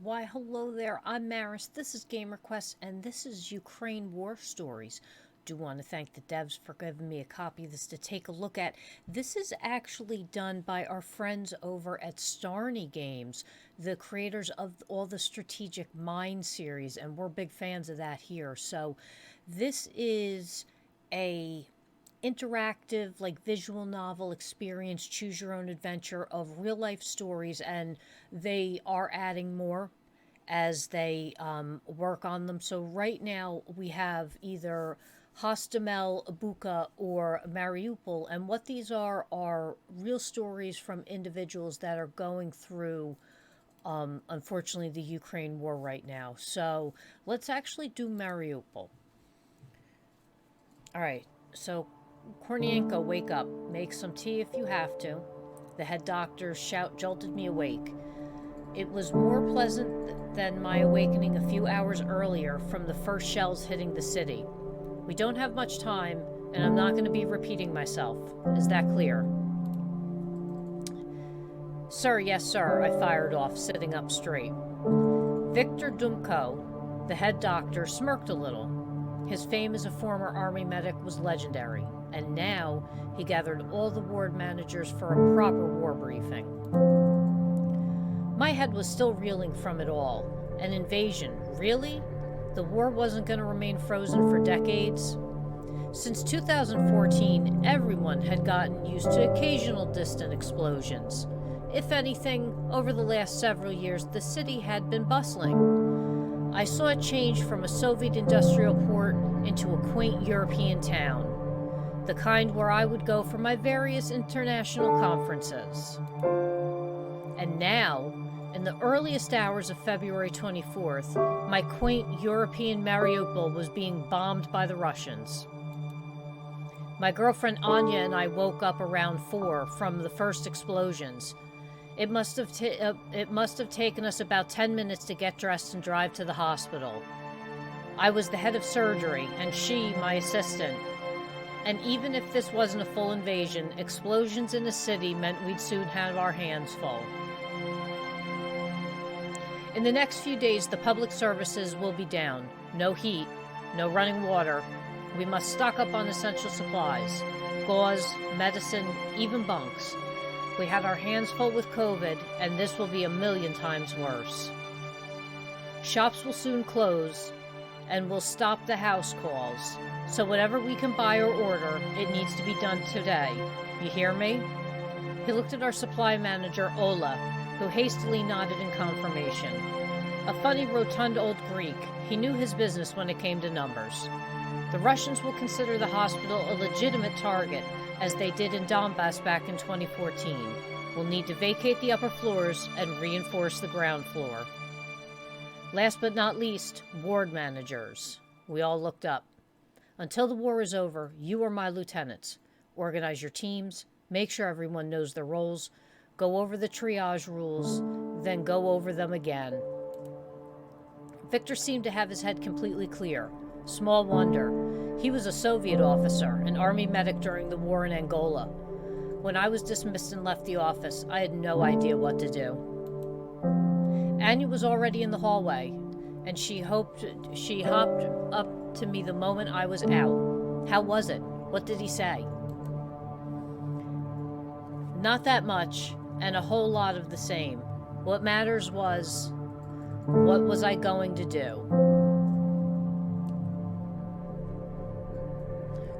Why, hello there. I'm Maris. This is GamerQuest, and this is Ukraine War Stories. Do want to thank the devs for giving me a copy of this to take a look at. This is actually done by our friends over at Starny Games, the creators of all the Strategic Mind series, and we're big fans of that here. So this is a interactive, like, visual novel experience, choose your own adventure of real life stories, and they are adding more as they work on them. So right now we have either Hostomel, Bucha, or Mariupol, and what these are real stories from individuals that are going through unfortunately the Ukraine war right now. So let's actually do Mariupol. All right, so Kornienko, wake up. Make some tea if you have to. The head doctor's shout jolted me awake. It was more pleasant than my awakening a few hours earlier from the first shells hitting the city. We don't have much time, and I'm not going to be repeating myself. Is that clear? Sir, yes, sir, I fired off, sitting up straight. Victor Dumko, the head doctor, smirked a little. His fame as a former army medic was legendary, and now he gathered all the ward managers for a proper war briefing. My head was still reeling from it all. An invasion, really? The war wasn't going to remain frozen for decades? Since 2014, everyone had gotten used to occasional distant explosions. If anything, over the last several years, the city had been bustling. I saw it change from a Soviet industrial port into a quaint European town, the kind where I would go for my various international conferences. And now, in the earliest hours of February 24th, my quaint European Mariupol was being bombed by the Russians. My girlfriend Anya and I woke up around 4 from the first explosions. It must have taken us about 10 minutes to get dressed and drive to the hospital. I was the head of surgery, and she, my assistant. And even if this wasn't a full invasion, explosions in the city meant we'd soon have our hands full. In the next few days, the public services will be down. No heat, no running water. We must stock up on essential supplies, gauze, medicine, even bunks. We had our hands full with COVID, and this will be a million times worse. Shops will soon close, and we'll stop the house calls. So whatever we can buy or order, it needs to be done today. You hear me? He looked at our supply manager, Ola, who hastily nodded in confirmation. A funny, rotund old Greek, he knew his business when it came to numbers. The Russians will consider the hospital a legitimate target, as they did in Donbass back in 2014. We'll need to vacate the upper floors and reinforce the ground floor. Last but not least, ward managers. We all looked up. Until the war is over, you are my lieutenants. Organize your teams, make sure everyone knows their roles, go over the triage rules, then go over them again. Victor seemed to have his head completely clear. Small wonder. He was a Soviet officer, an army medic during the war in Angola. When I was dismissed and left the office, I had no idea what to do. Anya was already in the hallway, and she hopped up to me the moment I was out. How was it? What did he say? Not that much, and a whole lot of the same. What matters was, what was I going to do?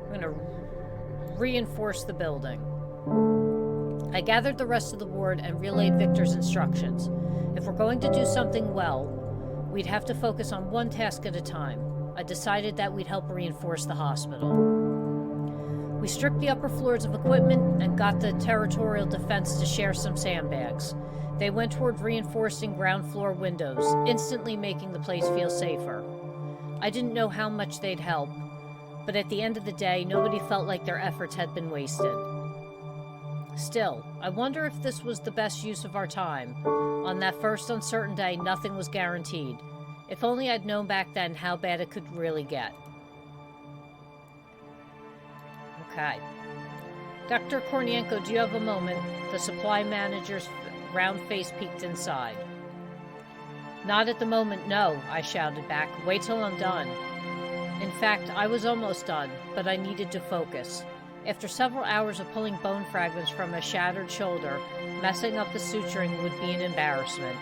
We're going to reinforce the building. I gathered the rest of the ward and relayed Victor's instructions. If we're going to do something well, we'd have to focus on one task at a time. I decided that we'd help reinforce the hospital. We stripped the upper floors of equipment and got the territorial defense to share some sandbags. They went toward reinforcing ground floor windows, instantly making the place feel safer. I didn't know how much they'd help, but at the end of the day, nobody felt like their efforts had been wasted. Still, I wonder if this was the best use of our time. On that first uncertain day, nothing was guaranteed. If only I'd known back then how bad it could really get. Okay. Dr. Kornienko, do you have a moment? The supply manager's round face peeked inside. Not at the moment, no, I shouted back. Wait till I'm done. In fact, I was almost done, but I needed to focus. After several hours of pulling bone fragments from a shattered shoulder, messing up the suturing would be an embarrassment.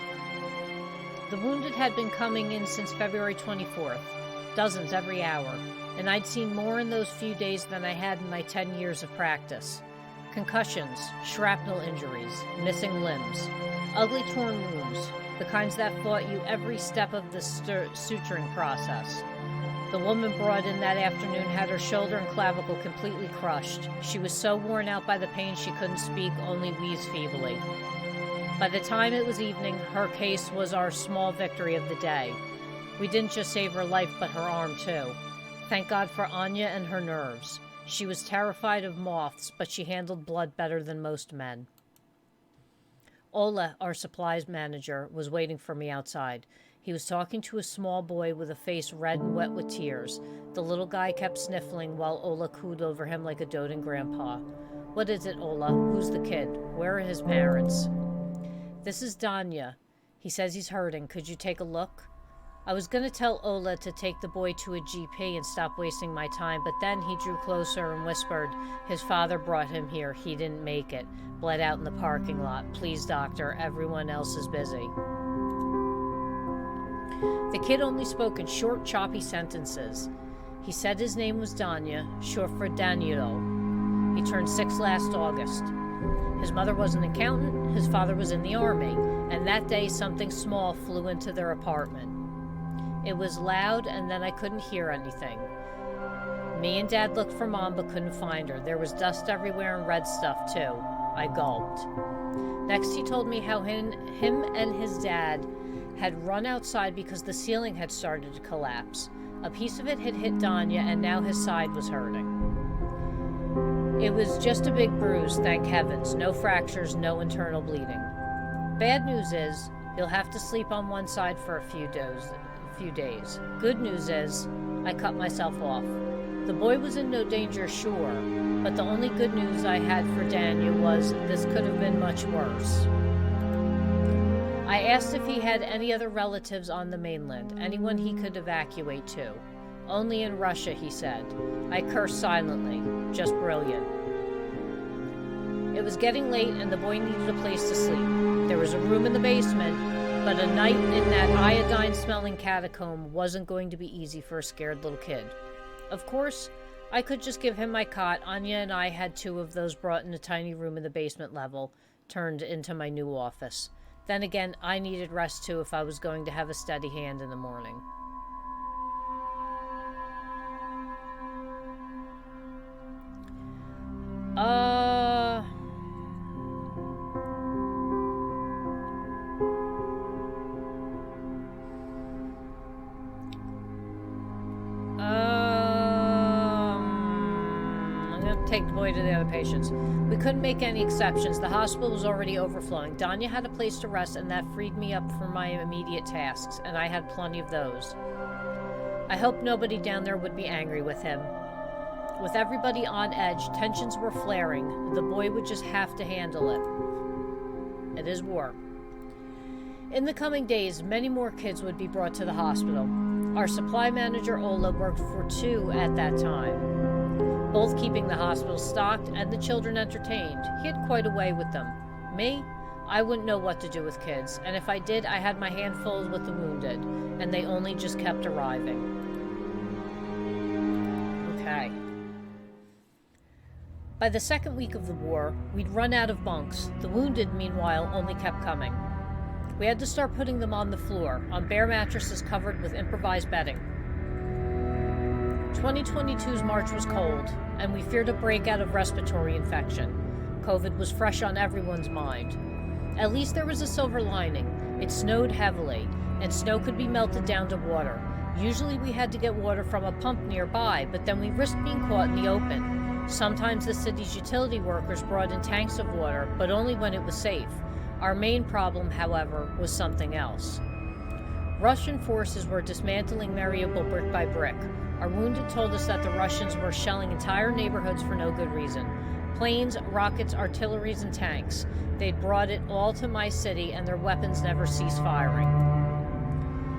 The wounded had been coming in since February 24th, dozens every hour, and I'd seen more in those few days than I had in my 10 years of practice. Concussions, shrapnel injuries, missing limbs, ugly torn wounds, the kinds that fought you every step of the suturing process. The woman brought in that afternoon had her shoulder and clavicle completely crushed. She was so worn out by the pain she couldn't speak, only wheezed feebly. By the time it was evening, her case was our small victory of the day. We didn't just save her life, but her arm too. Thank God for Anya and her nerves. She was terrified of moths, but she handled blood better than most men. Ola, our supplies manager, was waiting for me outside. He was talking to a small boy with a face red and wet with tears. The little guy kept sniffling while Ola cooed over him like a doting grandpa. What is it, Ola? Who's the kid? Where are his parents? This is Danya. He says he's hurting. Could you take a look? I was going to tell Ola to take the boy to a GP and stop wasting my time, but then he drew closer and whispered, his father brought him here. He didn't make it. Bled out in the parking lot. Please, doctor. Everyone else is busy. The kid only spoke in short, choppy sentences. He said his name was Danya, short for Danilo. He turned 6 last August. His mother was an accountant, his father was in the army, and that day something small flew into their apartment. It was loud, and then I couldn't hear anything. Me and Dad looked for Mom but couldn't find her. There was dust everywhere and red stuff, too. I gulped. Next he told me how him and his dad had run outside because the ceiling had started to collapse. A piece of it had hit Danya, and now his side was hurting. It was just a big bruise, thank heavens. No fractures, no internal bleeding. Bad news is, he'll have to sleep on one side for a few days. Good news is, I cut myself off. The boy was in no danger, sure, but the only good news I had for Danya was this could have been much worse. I asked if he had any other relatives on the mainland, anyone he could evacuate to. Only in Russia, he said. I cursed silently. Just brilliant. It was getting late and the boy needed a place to sleep. There was a room in the basement, but a night in that iodine-smelling catacomb wasn't going to be easy for a scared little kid. Of course, I could just give him my cot. Anya and I had 2 of those brought in a tiny room in the basement level, turned into my new office. Then again, I needed rest too if I was going to have a steady hand in the morning. Take the boy to the other patients. We couldn't make any exceptions. The hospital was already overflowing. Danya had a place to rest, and that freed me up for my immediate tasks, and I had plenty of those. I hoped nobody down there would be angry with him. With everybody on edge, tensions were flaring. The boy would just have to handle it. It is war. In the coming days, many more kids would be brought to the hospital. Our supply manager, Ola, worked for 2 at that time, both keeping the hospital stocked and the children entertained. He had quite a way with them. Me? I wouldn't know what to do with kids, and if I did, I had my hand full with the wounded, and they only just kept arriving. Okay. By the second week of the war, we'd run out of bunks. The wounded, meanwhile, only kept coming. We had to start putting them on the floor, on bare mattresses covered with improvised bedding. 2022's March was cold, and we feared a breakout of respiratory infection. COVID was fresh on everyone's mind. At least there was a silver lining. It snowed heavily, and snow could be melted down to water. Usually we had to get water from a pump nearby, but then we risked being caught in the open. Sometimes the city's utility workers brought in tanks of water, but only when it was safe. Our main problem, however, was something else. Russian forces were dismantling Mariupol brick by brick. Our wounded told us that the Russians were shelling entire neighborhoods for no good reason. Planes, rockets, artilleries, and tanks. They'd brought it all to my city, and their weapons never ceased firing.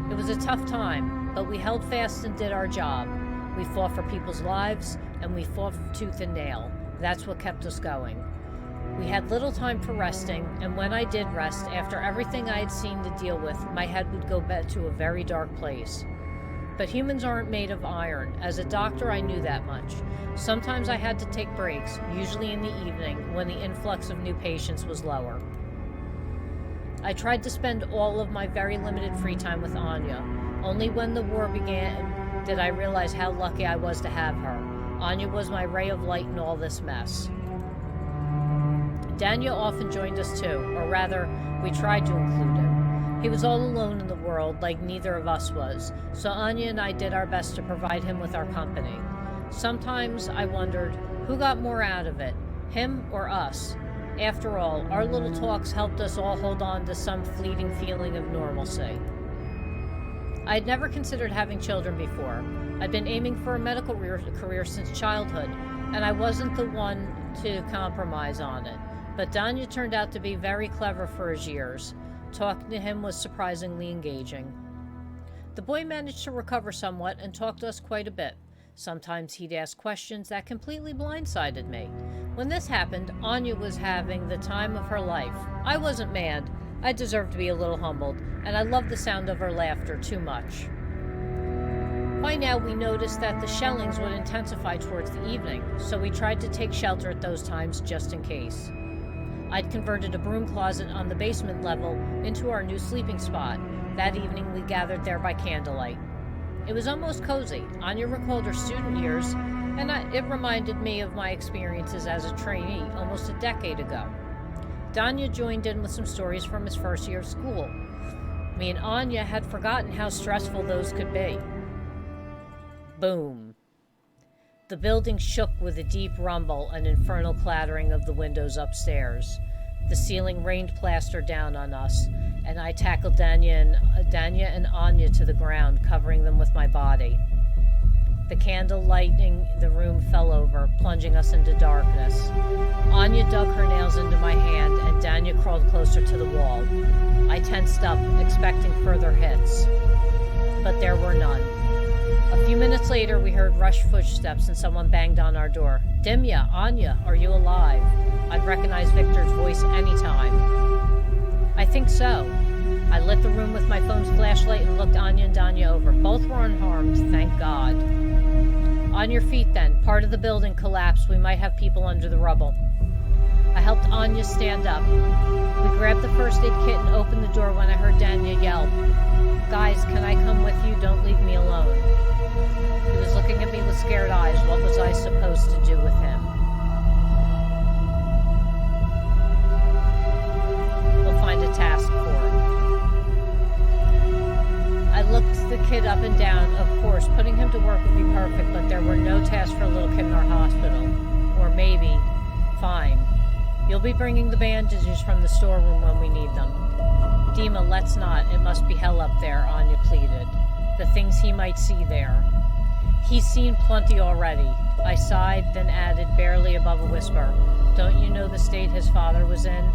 It was a tough time, but we held fast and did our job. We fought for people's lives, and we fought tooth and nail. That's what kept us going. We had little time for resting, and when I did rest, after everything I had seen to deal with, my head would go back to a very dark place. But humans aren't made of iron. As a doctor, I knew that much. Sometimes I had to take breaks, usually in the evening, when the influx of new patients was lower. I tried to spend all of my very limited free time with Anya. Only when the war began did I realize how lucky I was to have her. Anya was my ray of light in all this mess. Daniel often joined us too, or rather, we tried to include him. He was all alone in the world, like neither of us was, so Anya and I did our best to provide him with our company. Sometimes I wondered, who got more out of it, him or us? After all, our little talks helped us all hold on to some fleeting feeling of normalcy. I had never considered having children before. I'd been aiming for a medical career since childhood, and I wasn't the one to compromise on it. But Danya turned out to be very clever for his years. Talking to him was surprisingly engaging. The boy managed to recover somewhat and talked to us quite a bit. Sometimes he'd ask questions that completely blindsided me. When this happened, Anya was having the time of her life. I wasn't mad. I deserved to be a little humbled, and I loved the sound of her laughter too much. By now, we noticed that the shellings would intensify towards the evening, so we tried to take shelter at those times just in case. I'd converted a broom closet on the basement level into our new sleeping spot. That evening, we gathered there by candlelight. It was almost cozy. Anya recalled her student years, and it reminded me of my experiences as a trainee almost a decade ago. Danya joined in with some stories from his first year of school. Me and Anya had forgotten how stressful those could be. Boom. The building shook with a deep rumble and infernal clattering of the windows upstairs. The ceiling rained plaster down on us, and I tackled Danya and Anya to the ground, covering them with my body. The candle lighting the room fell over, plunging us into darkness. Anya dug her nails into my hand, and Danya crawled closer to the wall. I tensed up, expecting further hits, but there were none. A few minutes later, we heard rushed footsteps and someone banged on our door. Dimya, Anya, are you alive? I'd recognize Victor's voice anytime. I think so. I lit the room with my phone's flashlight and looked Anya and Danya over. Both were unharmed, thank God. On your feet then. Part of the building collapsed. We might have people under the rubble. I helped Anya stand up. We grabbed the first aid kit and opened the door when I heard Danya yell, Guys, can I come with you? Don't leave me alone. He was looking at me with scared eyes. What was I supposed to do with him? We'll find a task for him. I looked the kid up and down. Of course, putting him to work would be perfect, but there were no tasks for a little kid in our hospital. Or maybe, fine. You'll be bringing the bandages from the storeroom when we need them. Dima, let's not. It must be hell up there, Anya pleaded. The things he might see there. He's seen plenty already. I sighed, then added, barely above a whisper, Don't you know the state his father was in?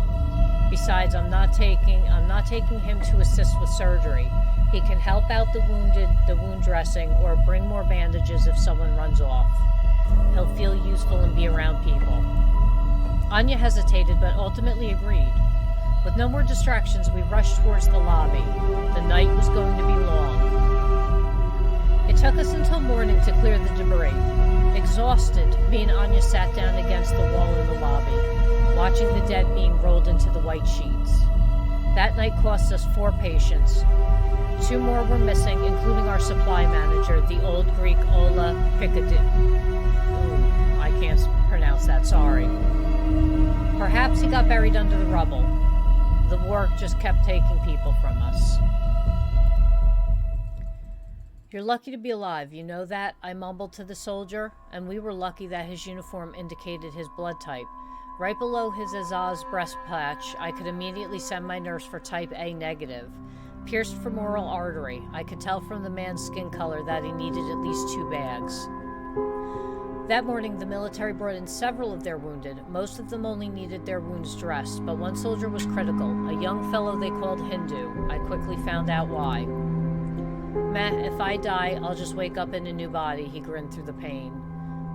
Besides, I'm not taking him to assist with surgery. He can help out the wound dressing, or bring more bandages if someone runs off. He'll feel useful and be around people. Anya hesitated, but ultimately agreed. With no more distractions, we rushed towards the lobby. The night was going to be long. It took us until morning to clear the debris. Exhausted, me and Anya sat down against the wall in the lobby, watching the dead being rolled into the white sheets. That night cost us 4 patients. 2 more were missing, including our supply manager, the old Greek Ola Pikadou. I can't pronounce that, sorry. Perhaps he got buried under the rubble. The war just kept taking people from us. You're lucky to be alive, you know that? I mumbled to the soldier, and we were lucky that his uniform indicated his blood type. Right below his Azaz breast patch, I could immediately send my nurse for type A negative. Pierced femoral artery. I could tell from the man's skin color that he needed at least 2 bags. That morning, the military brought in several of their wounded. Most of them only needed their wounds dressed, but one soldier was critical, a young fellow they called Hindu. I quickly found out why. Meh, if I die, I'll just wake up in a new body, he grinned through the pain,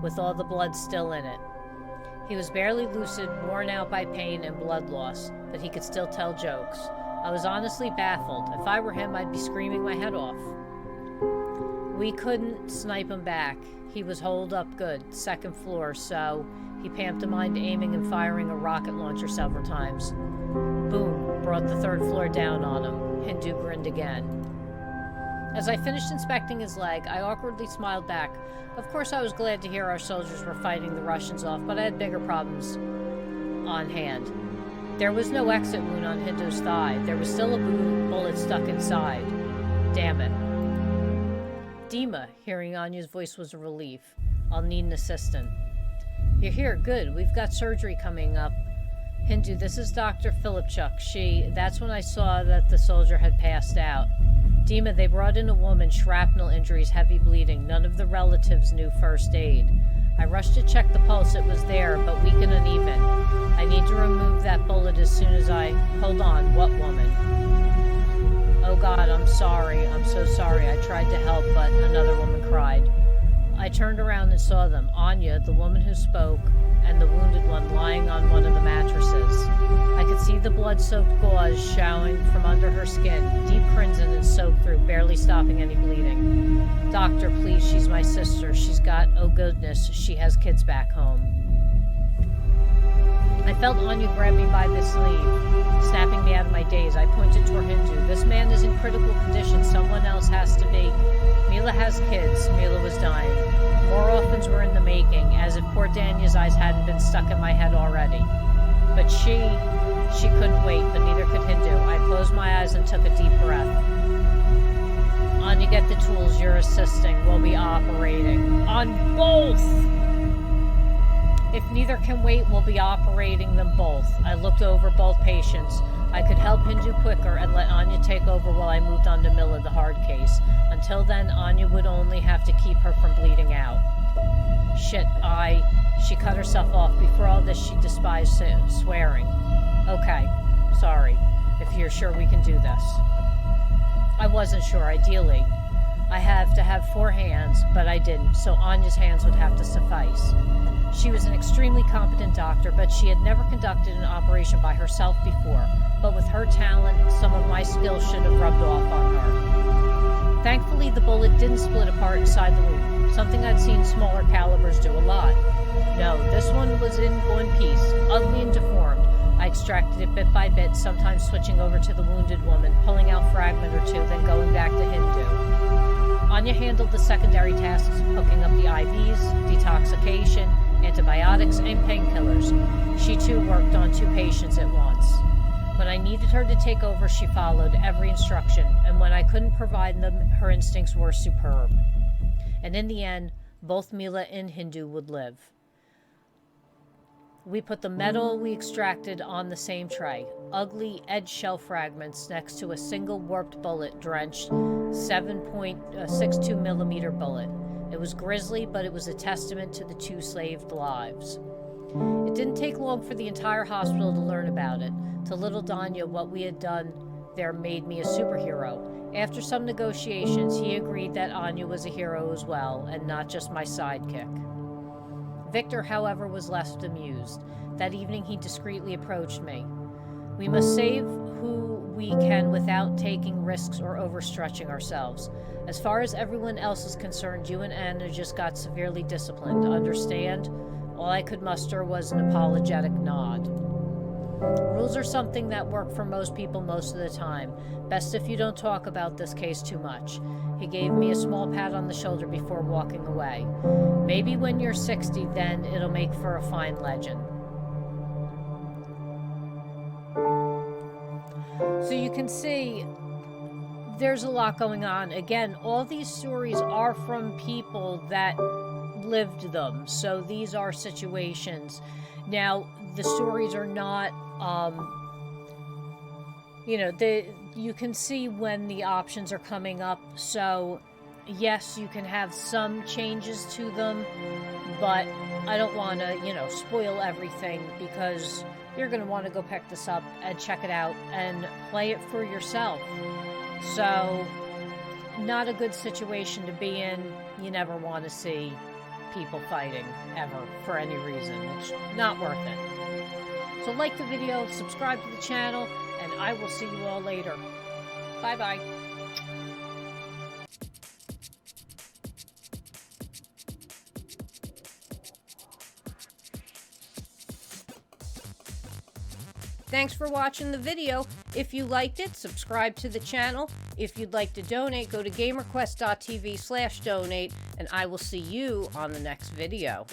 with all the blood still in it. He was barely lucid, worn out by pain and blood loss, but he could still tell jokes. I was honestly baffled. If I were him, I'd be screaming my head off. We couldn't snipe him back. He was holed up good, second floor, so he pantomimed aiming and firing a rocket launcher several times. Boom, brought the third floor down on him. Hindu grinned again. As I finished inspecting his leg, I awkwardly smiled back. Of course I was glad to hear our soldiers were fighting the Russians off, but I had bigger problems on hand. There was no exit wound on Hindu's thigh. There was still a bullet stuck inside. Damn it. Dima, hearing Anya's voice was a relief. I'll need an assistant. You're here, good. We've got surgery coming up. Hindu, this is Dr. Philipchuk. That's when I saw that the soldier had passed out. Dima, they brought in a woman, shrapnel injuries, heavy bleeding. None of the relatives knew first aid. I rushed to check the pulse. It was there, but weak and uneven. I need to remove that bullet as soon as I... Hold on, what woman? Oh God, I'm sorry. I'm so sorry. I tried to help, but another woman cried. I turned around and saw them. Anya, the woman who spoke, and the wounded one lying on one of the mattresses. I could see the blood-soaked gauze showing from under her skin, deep crimson and soaked through, barely stopping any bleeding. Doctor, please, she's my sister. She's got, oh goodness, she has kids back home. I felt Anya grab me by the sleeve, snapping me out of my daze. I pointed toward Hindu. This man is in critical condition. Someone else has to be. Mila has kids. Mila was dying. More orphans were in the making, as if poor Danya's eyes hadn't been stuck in my head already. But she couldn't wait, but neither could Hindu. I closed my eyes and took a deep breath. Anya, get the tools. You're assisting. We'll be operating on both. If neither can wait, we'll be operating them both. I looked over both patients. I could help Hindu quicker and let Anya take over while I moved on to Mila, the hard case. Until then, Anya would only have to keep her from bleeding out. Shit, She cut herself off. Before all this, she despised swearing. Okay, sorry. If you're sure we can do this. I wasn't sure, ideally. I have to have 4 hands, but I didn't, so Anya's hands would have to suffice. She was an extremely competent doctor, but she had never conducted an operation by herself before. But with her talent, some of my skills should have rubbed off on her. Thankfully, the bullet didn't split apart inside the wound, something I'd seen smaller calibers do a lot. No, this one was in one piece, ugly and deformed. I extracted it bit by bit, sometimes switching over to the wounded woman, pulling out a fragment or two, then going back to Hindu. Anya handled the secondary tasks, hooking up the IVs, detoxification, antibiotics, and painkillers. She too worked on 2 patients at once. When I needed her to take over, she followed every instruction, and when I couldn't provide them, her instincts were superb. And in the end, both Mila and Hindu would live. We put the metal we extracted on the same tray, ugly edge shell fragments next to a single warped bullet-drenched 7.62 millimeter bullet. It was grisly, but it was a testament to the 2 saved lives. It didn't take long for the entire hospital to learn about it. To little Danya, what we had done there made me a superhero. After some negotiations, he agreed that Anya was a hero as well, and not just my sidekick. Victor, however, was less amused. That evening he discreetly approached me. We must save who we can without taking risks or overstretching ourselves. As far as everyone else is concerned, you and Anna just got severely disciplined. Understand? All I could muster was an apologetic nod. Rules are something that work for most people most of the time. Best if you don't talk about this case too much. He gave me a small pat on the shoulder before walking away. Maybe when you're 60, then it'll make for a fine legend. So you can see there's a lot going on. Again, all these stories are from people that lived them. So these are situations. Now, the stories are not, you can see when the options are coming up. So, yes, you can have some changes to them, but I don't want to, spoil everything because you're going to want to go pick this up and check it out and play it for yourself. So, not a good situation to be in. You never want to see people fighting, ever, for any reason. It's not worth it. So like the video, subscribe to the channel, and I will see you all later. Bye-bye. Thanks for watching the video. If you liked it, subscribe to the channel. If you'd like to donate, go to GamerQuest.tv/donate, and I will see you on the next video.